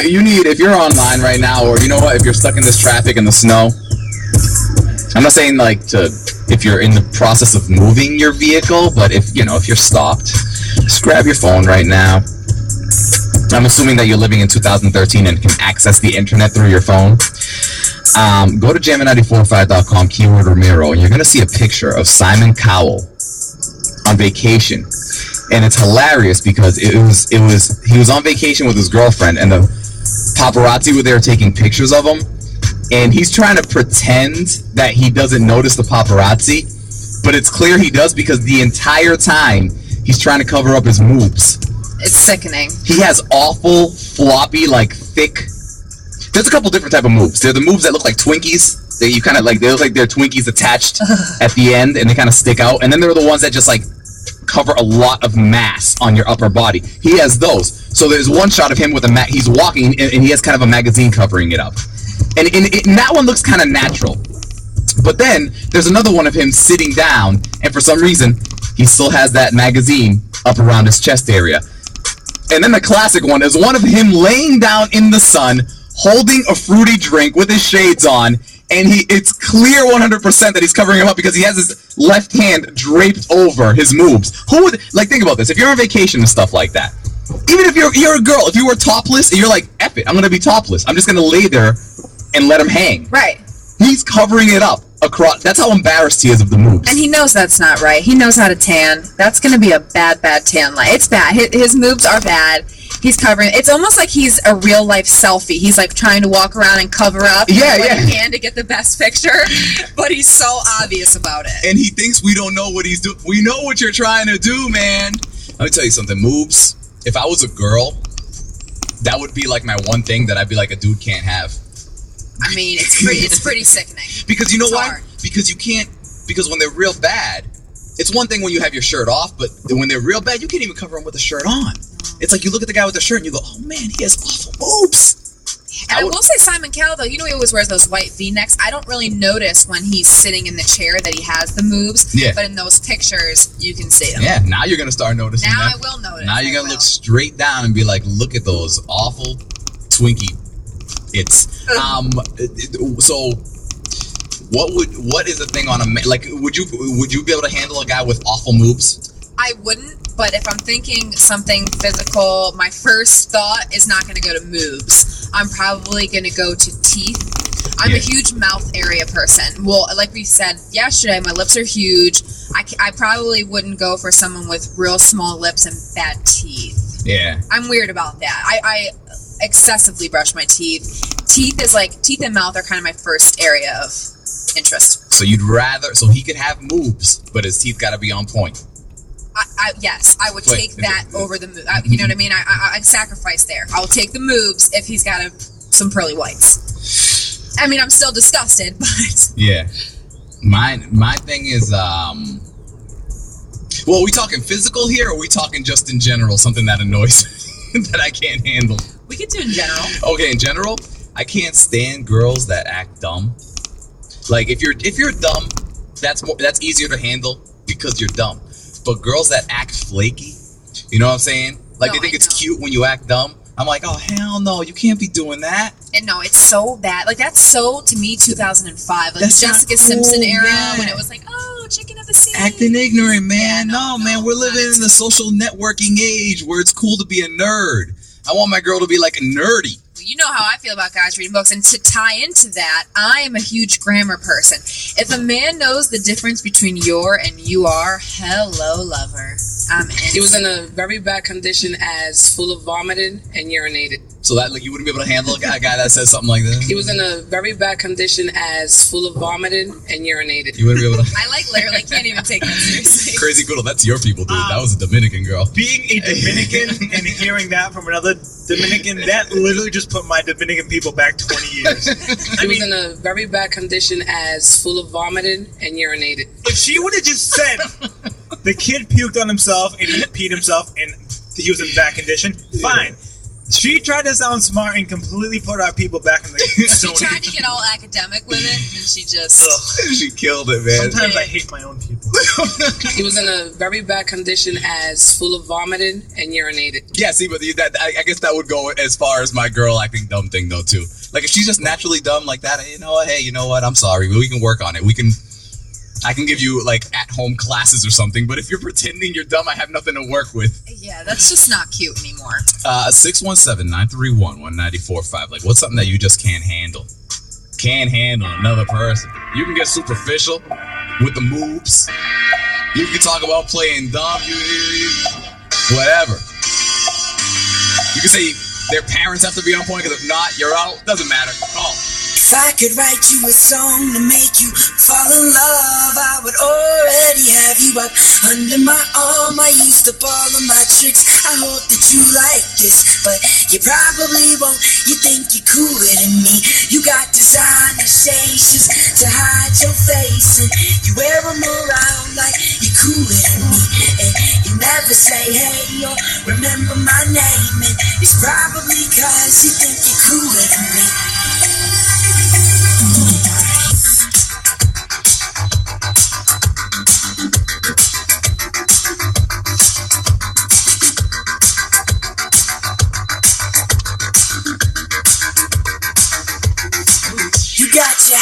you need, if you're online right now, or you know what, if you're stuck in this traffic in the snow, I'm not saying like if you're in the process of moving your vehicle, but if you're stopped, just grab your phone right now. I'm assuming that you're living in 2013 and can access the internet through your phone. Go to Gemini45.com, keyword Ramiro, and you're going to see a picture of Simon Cowell on vacation. And it's hilarious because he was on vacation with his girlfriend, and the paparazzi were there taking pictures of him. And he's trying to pretend that he doesn't notice the paparazzi, but it's clear he does, because the entire time he's trying to cover up his moves. It's sickening. He has awful, floppy, like thick. There's a couple different type of moves. There are the moves that look like Twinkies. They look like they're Twinkies attached at the end, and they kind of stick out. And then there are the ones that just like cover a lot of mass on your upper body. He has those. So there's one shot of him with he's walking, and he has kind of a magazine covering it up. And that one looks kind of natural. But then there's another one of him sitting down, and for some reason he still has that magazine up around his chest area. And then the classic one is one of him laying down in the sun, holding a fruity drink with his shades on, and it's clear 100% that he's covering him up because he has his left hand draped over his moves. Who would, like, think about this, if you're on vacation and stuff like that, even if you're a girl, if you were topless and you're like, F it, I'm gonna be topless, I'm just gonna lay there and let him hang. Right. He's covering it up across. That's how embarrassed he is of the moves. And he knows that's not right. He knows how to tan. That's going to be a bad tan line. It's bad. His moves are bad. He's covering. It's almost like he's a real life selfie. He's like trying to walk around and cover up he can to get the best picture, but he's so obvious about it. And he thinks we don't know what he's doing. We know what you're trying to do, man. Let me tell you something. Moves. If I was a girl, that would be like my one thing that I'd be like, a dude can't have. I mean, it's pretty sickening. Because you know why? Hard. Because you can't. Because when they're real bad, it's one thing when you have your shirt off, but when they're real bad, you can't even cover them with a shirt on. It's like you look at the guy with the shirt and you go, "Oh man, he has awful boobs." And I will say Simon Cowell, though, he always wears those white V-necks. I don't really notice when he's sitting in the chair that he has the moves. Yeah. But in those pictures, you can see them. Yeah. Now you're gonna start noticing. Now that. I will notice. Now you're gonna look straight down and be like, "Look at those awful Twinkie." So what is the thing on a man? Like, would you be able to handle a guy with awful moves? I wouldn't, but if I'm thinking something physical, my first thought is not going to go to moves. I'm probably going to go to teeth. I'm a huge mouth area person. Well, like we said yesterday, my lips are huge. I probably wouldn't go for someone with real small lips and bad teeth. Yeah. I'm weird about that. I excessively brush my teeth. Teeth and mouth are kind of my first area of interest. So so he could have moves, but his teeth got to be on point. Yes, I would take that over the move. You know what I mean? I'd sacrifice there. I'll take the moves if he's got some pearly whites. I mean, I'm still disgusted, but yeah. My thing is, well, are we talking physical here, or are we talking just in general, something that annoys me that I can't handle? We could do in general. Okay, in general, I can't stand girls that act dumb. Like, if you're dumb, that's easier to handle because you're dumb. But girls that act flaky, you know what I'm saying? Like, they think it's cute when you act dumb. I'm like, oh, hell no, you can't be doing that. And no, it's so bad. Like, that's so, to me, 2005. Like, that's Jessica Simpson era, when it was like, oh, chicken of the sea. Acting ignorant, man. Yeah, man, we're living in the social networking age where it's cool to be a nerd. I want my girl to be, like, nerdy. You know how I feel about guys reading books, and to tie into that, I am a huge grammar person. If a man knows the difference between your and you are, hello, lover. I'm in. He was in a very bad condition, as full of vomited and urinated. So that, like, you wouldn't be able to handle a guy that says something like that? He was in a very bad condition, as full of vomited and urinated. You wouldn't be able to. I literally can't even take that seriously. Crazy Goodle, that's your people, dude. That was a Dominican girl. Being a Dominican and hearing that from another Dominican, that literally just put my Dominican people back 20 years. He was in a very bad condition, as full of vomited and urinated. If she would have just said the kid puked on himself and he peed himself and he was in bad condition, fine. She tried to sound smart and completely put our people back in the She Stone tried Age. to get all academic with it, and she just. She killed it, man. Sometimes I hate my own people. He was in a very bad condition, as full of vomited and urinated. Yeah, see, but I guess that would go as far as my girl acting dumb thing, though, too. Like, if she's just naturally dumb like that, you know what? Hey, you know what? I'm sorry. We can work on it. I can give you, like, at-home classes or something, but if you're pretending you're dumb, I have nothing to work with. Yeah, that's just not cute anymore. 617-931-1945. Like, what's something that you just can't handle? Can't handle another person. You can get superficial with the moves. You can talk about playing dumb. Whatever. You can say their parents have to be on point, because if not, you're out. Doesn't matter. Call. If I could write you a song to make you fall in love, I would already have you up under my arm. I used up all of my tricks. I hope that you like this, but you probably won't. You think you're cooler than me. You got designer shades just to hide your face, and you wear them around like you're cooler than me. And you never say hey or remember my name, and it's probably cause you think you're cooler than me. You got your